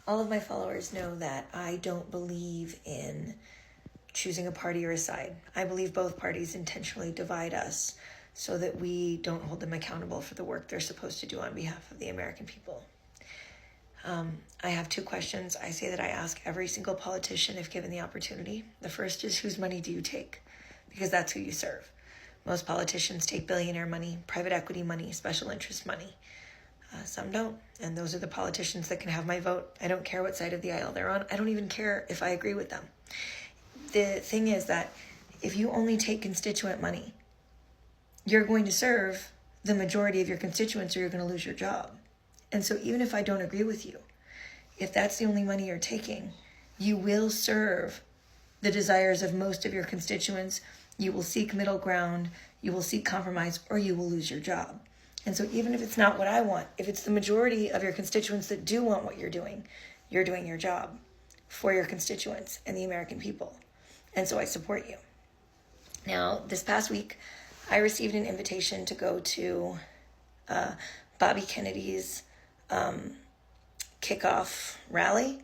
All of my followers know that I don't believe in choosing a party or a side. I believe both parties intentionally divide us so that we don't hold them accountable for the work they're supposed to do on behalf of the American people. I have two questions I say that I ask every single politician if given the opportunity. The first is, whose money do you take? Because that's who you serve. Most politicians take billionaire money, private equity money, special interest money. Some don't, and those are the politicians that can have my vote. I don't care what side of the aisle they're on. I don't even care if I agree with them. The thing is that if you only take constituent money, you're going to serve the majority of your constituents or you're going to lose your job. And so even if I don't agree with you, if that's the only money you're taking, you will serve the desires of most of your constituents. You will seek middle ground, you will seek compromise, or you will lose your job. And so even if it's not what I want, if it's the majority of your constituents that do want what you're doing your job for your constituents and the American people. And so I support you. Now, this past week, I received an invitation to go to Bobby Kennedy's kickoff rally,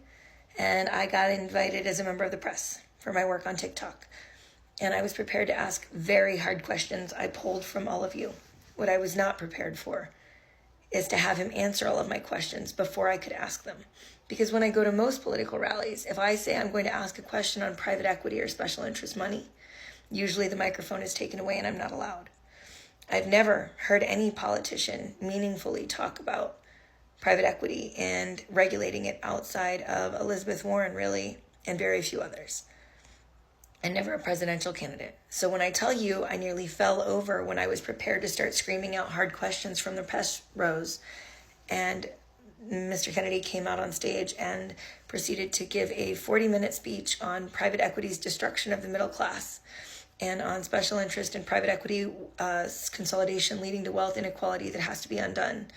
and I got invited as a member of the press for my work on TikTok. And I was prepared to ask very hard questions I pulled from all of you. What I was not prepared for is to have him answer all of my questions before I could ask them. Because when I go to most political rallies, if I say I'm going to ask a question on private equity or special interest money, usually the microphone is taken away and I'm not allowed. I've never heard any politician meaningfully talk about private equity and regulating it outside of Elizabeth Warren, really, and very few others. And never a presidential candidate. So when I tell you I nearly fell over when I was prepared to start screaming out hard questions from the press rows, and Mr. Kennedy came out on stage and proceeded to give a 40-minute speech on private equity's destruction of the middle class and on special interest in private equity consolidation leading to wealth inequality that has to be undone,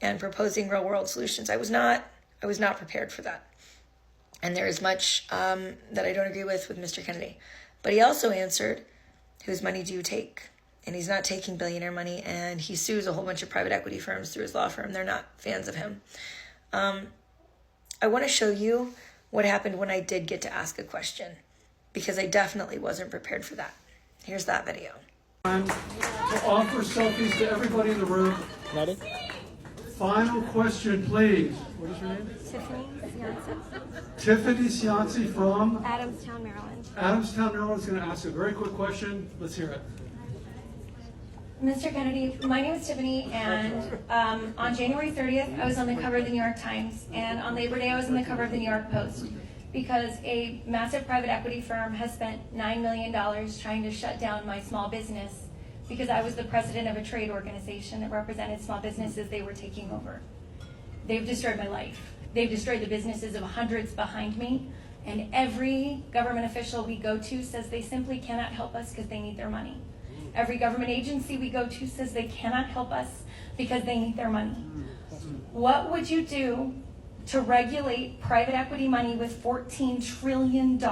and proposing real-world solutions. I was not prepared for that. And there is much that I don't agree with Mr. Kennedy. But he also answered, whose money do you take? And he's not taking billionaire money, and he sues a whole bunch of private equity firms through his law firm. They're not fans of him. I want to show you what happened when I did get to ask a question, because I definitely wasn't prepared for that. Here's that video. Time to offer selfies to everybody in the room. Ready? Final question, please. What is your name? Tiffany Cianci. Tiffany Cianci from Adamstown, Maryland. Adamstown, Maryland is going to ask a very quick question. Let's hear it. Mr. Kennedy, my name is Tiffany, and on January 30th, I was on the cover of the New York Times, and on Labor Day, I was on the cover of the New York Post, because a massive private equity firm has spent $9 million trying to shut down my small business because I was the president of a trade organization that represented small businesses they were taking over. They've destroyed my life. They've destroyed the businesses of hundreds behind me, and every government official we go to says they simply cannot help us because they need their money. Every government agency we go to says they cannot help us because they need their money. What would you do to regulate private equity money with $14 trillion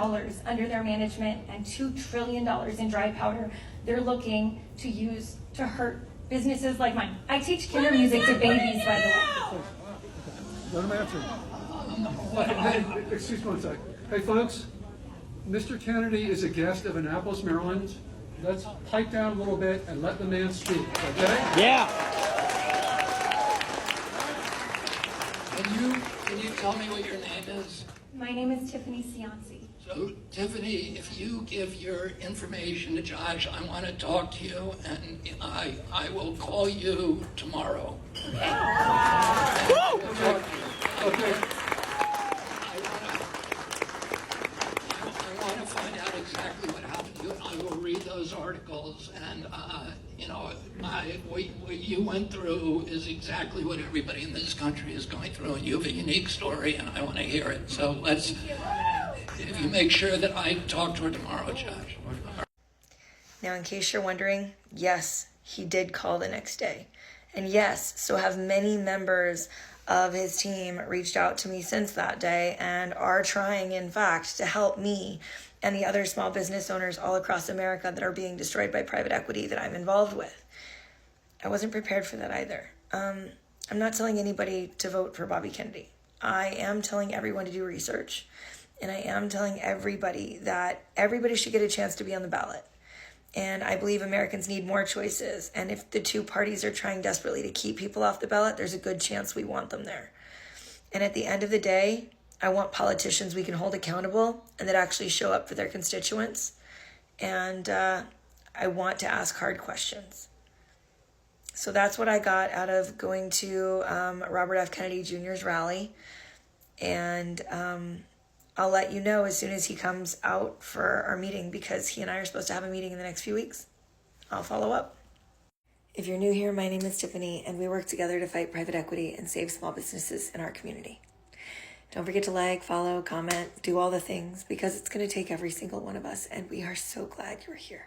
under their management and $2 trillion in dry powder they're looking to use to hurt businesses like mine? I teach kinder music to babies, by the way. Let him answer. Hey, excuse me one sec. Hey, folks. Mr. Kennedy is a guest of Annapolis, Maryland. Let's pipe down a little bit and let the man speak, okay? Yeah. Can you tell me what your name is? My name is Tiffany Cianci. So, Tiffany, if you give your information to Josh, I want to talk to you, and I will call you tomorrow. Okay. I want to find out exactly what happened to you, and I will read those articles, and what you went through is exactly what everybody in this country is going through, and you have a unique story, and I want to hear it. So if you make sure that I talk to her tomorrow, Josh. Now, in case you're wondering, yes, he did call the next day. And yes, so have many members of his team reached out to me since that day and are trying, in fact, to help me and the other small business owners all across America that are being destroyed by private equity that I'm involved with. I wasn't prepared for that either. I'm not telling anybody to vote for Bobby Kennedy. I am telling everyone to do research. And I am telling everybody that everybody should get a chance to be on the ballot. And I believe Americans need more choices. And if the two parties are trying desperately to keep people off the ballot, there's a good chance we want them there. And at the end of the day, I want politicians we can hold accountable and that actually show up for their constituents. And I want to ask hard questions. So that's what I got out of going to Robert F. Kennedy Jr.'s rally. And I'll let you know as soon as he comes out for our meeting, because he and I are supposed to have a meeting in the next few weeks. I'll follow up. If you're new here, my name is Tiffany, and we work together to fight private equity and save small businesses in our community. Don't forget to like, follow, comment, do all the things, because it's going to take every single one of us, and we are so glad you're here.